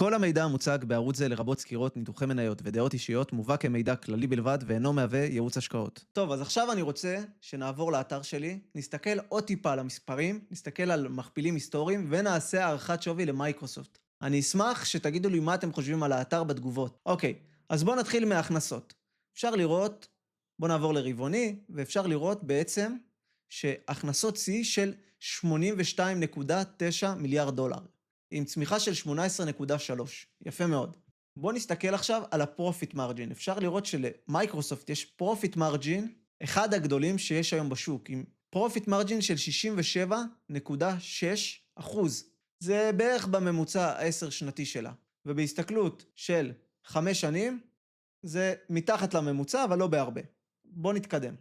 כל המידע המוצג בערוץ זה לרבות סקירות, ניתוחי מניות ודעות אישיות מובא כמידע כללי בלבד ואינו מהווה ייעוץ השקעות. טוב, אז עכשיו אני רוצה שנעבור לאתר שלי, נסתכל עוד טיפה על המספרים, נסתכל על מכפילים היסטוריים ונעשה הערכת שווי למייקרוסופט. אני אשמח שתגידו לי מה אתם חושבים על האתר בתגובות. אוקיי, אז בואו נתחיל מההכנסות. אפשר לראות, בואו נעבור לרבעוני, ואפשר לראות בעצם שהכנסות שיא של 82.9 מיליארד דולר. עם צמיחה של 18.3. יפה מאוד. בואו נסתכל עכשיו על הפרופיט מרג'ין. אפשר לראות שלמייקרוסופט יש פרופיט מרג'ין, אחד הגדולים שיש היום בשוק, עם פרופיט מרג'ין של 67.6%. זה בערך בממוצע 10 שנתי שלה. ובהסתכלות של 5 שנים, זה מתחת לממוצע, אבל לא בהרבה. בואו נתקדם.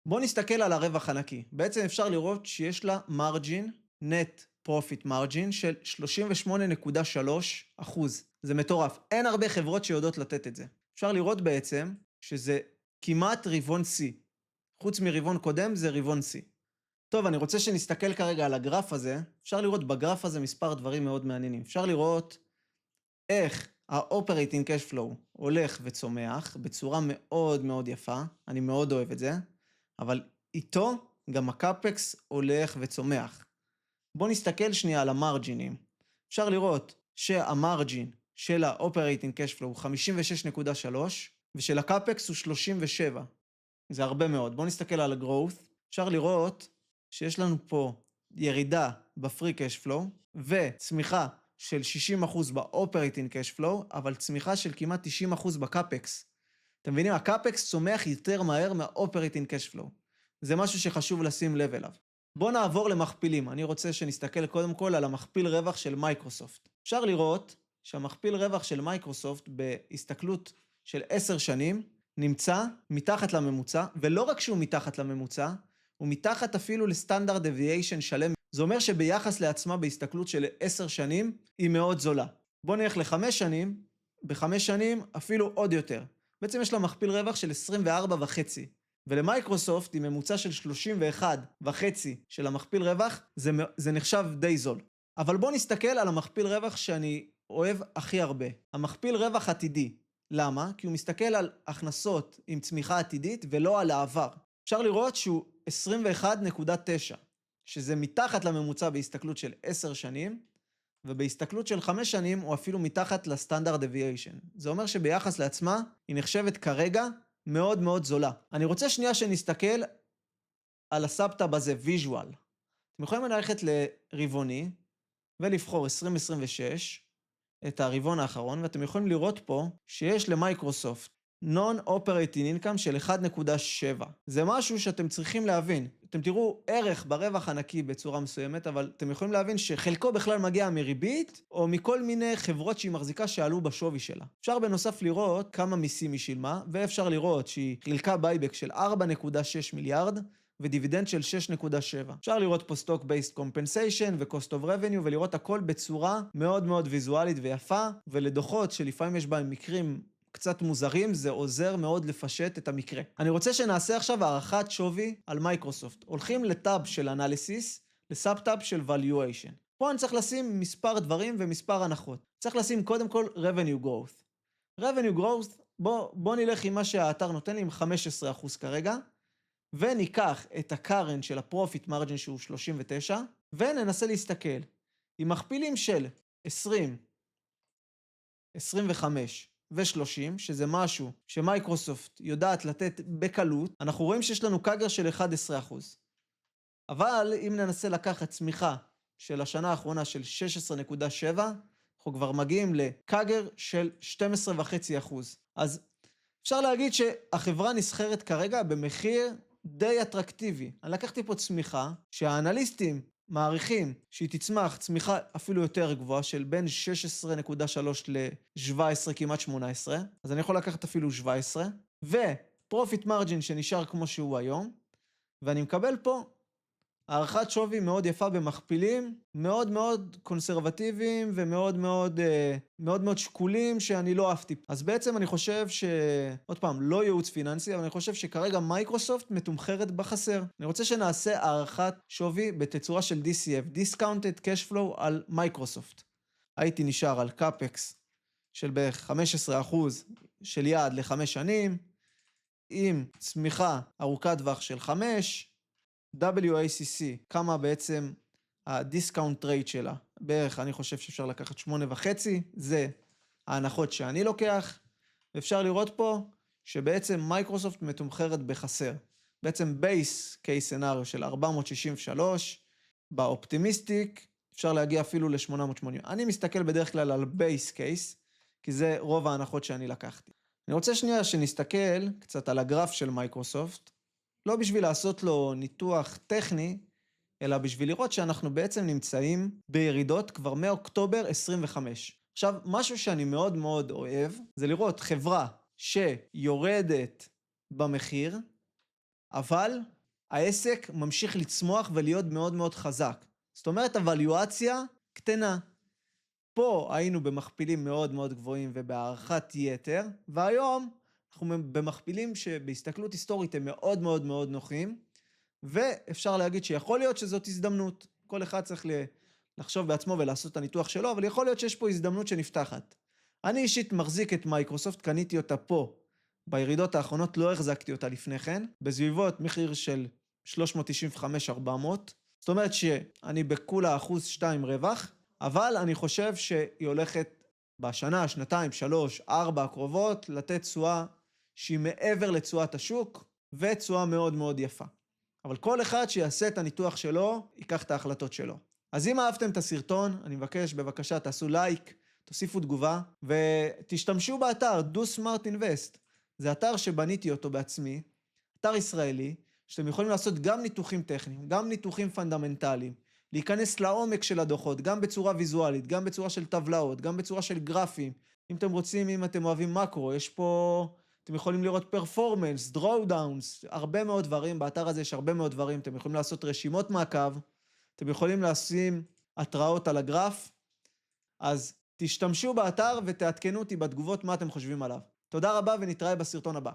בואו נסתכל על הרווח הנקי. בעצם אפשר לראות שיש לה מרג'ין, נט פרופיט מרג'ין של 38.3%. זה מטורף. אין הרבה חברות שיודעות לתת את זה. אפשר לראות בעצם שזה כמעט רבעון C. חוץ מרבעון קודם זה רבעון C. טוב, אני רוצה שנסתכל כרגע על הגרף הזה. אפשר לראות בגרף הזה מספר דברים מאוד מעניינים. אפשר לראות איך ה-Operating Cash Flow הולך וצומח בצורה מאוד מאוד יפה. אני מאוד אוהב את זה. אבל איתו גם ה-CAPEX הולך וצומח. בואו נסתכל שנייה על המרג'ינים. אפשר לראות שהמרג'ין של ה-Operating Cash Flow הוא 56.3 ושל ה-CAPEX הוא 37. זה הרבה מאוד. בואו נסתכל על ה-Growth. אפשר לראות שיש לנו פה ירידה ב-Free Cash Flow וצמיחה של 60% ב-Operating Cash Flow, אבל צמיחה של כמעט 90% ב-CAPEX. אתם מבינים? ה-CAPEX צומח יותר מהר מה-Operating Cash Flow. זה משהו שחשוב לשים לב אליו. בואו נעבור למכפילים. אני רוצה שנסתכל קודם כל על המכפיל רווח של מייקרוסופט. אפשר לראות שהמכפיל רווח של מייקרוסופט בהסתכלות של 10 שנים נמצא מתחת לממוצע, ולא רק שהוא מתחת לממוצע, הוא מתחת אפילו לסטנדרט דוויאשן שלם. זה אומר שביחס לעצמה בהסתכלות של 10 שנים היא מאוד זולה. בואו נלך ל5 שנים, ב5 שנים אפילו עוד יותר. בעצם יש לה מכפיל רווח של 24.5. ולמייקרוסופט עם ממוצע של 31.5 של המכפיל רווח, זה נחשב די זול. אבל בואו נסתכל על המכפיל רווח שאני אוהב הכי הרבה. המכפיל רווח עתידי. למה? כי הוא מסתכל על הכנסות עם צמיחה עתידית ולא על העבר. אפשר לראות שהוא 21.9, שזה מתחת לממוצע בהסתכלות של 10 שנים, ובהסתכלות של 5 שנים הוא אפילו מתחת לסטנדרט דוויאשן. זה אומר שביחס לעצמה היא נחשבת כרגע מאוד מאוד זולה. אני רוצה שנייה שנסתכל על הסאבטאב הזה, ויז'ואל. אתם יכולים ללכת לרבעוני ולבחור 2026, את הרבעון האחרון, ואתם יכולים לראות פה שיש למייקרוסופט Non-Operating Income של 1.7. זה משהו שאתם צריכים להבין. אתם תראו ערך ברווח הנקי בצורה מסוימת, אבל אתם יכולים להבין שחלקו בכלל מגיע מריבית, או מכל מיני חברות שהיא מחזיקה שעלו בשווי שלה. אפשר בנוסף לראות כמה מיסים היא שילמה, ואפשר לראות שהיא חילקה בייבק של 4.6 מיליארד, ודיבידנד של 6.7. אפשר לראות פה Stock Based Compensation ו-Cost of Revenue, ולראות הכל בצורה מאוד מאוד ויזואלית ויפה, ולדוחות שלפעמים יש בהם מקרים קצת מוזרים, זה עוזר מאוד לפשט את המקרה. אני רוצה שנעשה עכשיו הערכת שווי על מייקרוסופט. הולכים לטאב של אנליסיס, לסאב-טאב של valuation. פה אני צריך לשים מספר דברים ומספר הנחות. צריך לשים קודם כל revenue growth. revenue growth, בוא נלך עם מה שהאתר נותן לי עם 15% כרגע, וניקח את ה-current של ה-profit margin שהוא 39, וננסה להסתכל. עם מכפילים של 20, 25, ו-30, שזה משהו שמייקרוסופט יודעת לתת בקלות, אנחנו רואים שיש לנו קאגר של 11%. אבל אם ננסה לקחת צמיחה של השנה האחרונה של 16.7, אנחנו כבר מגיעים לקאגר של 12.5%. אז אפשר להגיד שהחברה נסחרת כרגע במחיר די אטרקטיבי. אני לקחתי פה צמיחה שהאנליסטים מעריכים שהיא תצמח צמיחה אפילו יותר גבוהה של בין 16.3 ל-17 כמעט 18, אז אני יכול לקחת אפילו 17, ופרופיט מרג'ין שנשאר כמו שהוא היום, ואני מקבל פה הערכת שווי מאוד יפה במכפילים, מאוד מאוד קונסרבטיביים ומאוד מאוד, מאוד מאוד שקולים שאני לא אהבתי. אז בעצם אני חושב עוד פעם, לא ייעוץ פיננסי, אבל אני חושב שכרגע מייקרוסופט מתומחרת בחסר. אני רוצה שנעשה הערכת שווי בתצורה של DCF, Discounted Cash Flow על מייקרוסופט. הייתי נשאר על CAPEX של בערך 15% של יעד ל5 שנים, עם צמיחה ארוכת טווח של 5, WACC, כמה בעצם הדיסקאונט רייט שלה, בערך אני חושב שאפשר לקחת 8.5, זה ההנחות שאני לוקח, ואפשר לראות פה שבעצם מייקרוסופט מתומחרת בחסר. בעצם בייס קייס סנאריו של 463, באופטימיסטיק אפשר להגיע אפילו ל-880. אני מסתכל בדרך כלל על בייס קייס, כי זה רוב ההנחות שאני לקחתי. אני רוצה שנייה שנסתכל קצת על הגרף של מייקרוסופט, לא בשביל לעשות לו ניתוח טכני, אלא בשביל לראות שאנחנו בעצם נמצאים בירידות כבר מאוקטובר 25. עכשיו, משהו שאני מאוד מאוד אוהב, זה לראות חברה שיורדת במחיר, אבל העסק ממשיך לצמוח ולהיות מאוד מאוד חזק. זאת אומרת, הוואליואציה קטנה. פה היינו במכפילים מאוד מאוד גבוהים ובהערכת יתר, והיום אנחנו במכפילים שבהסתכלות היסטורית הם מאוד מאוד מאוד נוחים, ואפשר להגיד שיכול להיות שזאת הזדמנות. כל אחד צריך לחשוב בעצמו ולעשות את הניתוח שלו, אבל יכול להיות שיש פה הזדמנות שנפתחת. אני אישית מחזיק את מייקרוסופט, קניתי אותה פה. בירידות האחרונות לא החזקתי אותה לפני כן, בסביבות מחיר של 395-400. זאת אומרת שאני בכולה 1%-2% רווח, אבל אני חושב שהיא הולכת בשנה, שנתיים, 3, 4 הקרובות, לתת תשואה שהיא מעבר לתשואת השוק, ותשואה מאוד מאוד יפה. אבל כל אחד שיעשה את הניתוח שלו, ייקח את ההחלטות שלו. אז אם אהבתם את הסרטון, אני מבקש, בבקשה, תעשו לייק, תוסיפו תגובה, ותשתמשו באתר, Do Smart Invest. זה אתר שבניתי אותו בעצמי, אתר ישראלי, שאתם יכולים לעשות גם ניתוחים טכניים, גם ניתוחים פונדמנטליים, להיכנס לעומק של הדוחות, גם בצורה ויזואלית, גם בצורה של טבלאות, גם בצורה של גרפים. אם אתם רוצים, אם אתם אוהבים מקרו, יש פה, אתם יכולים לראות פרפורמנס, דרואודאונס, הרבה מאוד דברים, באתר הזה יש הרבה מאוד דברים, אתם יכולים לעשות רשימות מעקב, אתם יכולים לשים התראות על הגרף, אז תשתמשו באתר ותעדכנו אותי בתגובות מה אתם חושבים עליו. תודה רבה ונתראה בסרטון הבא.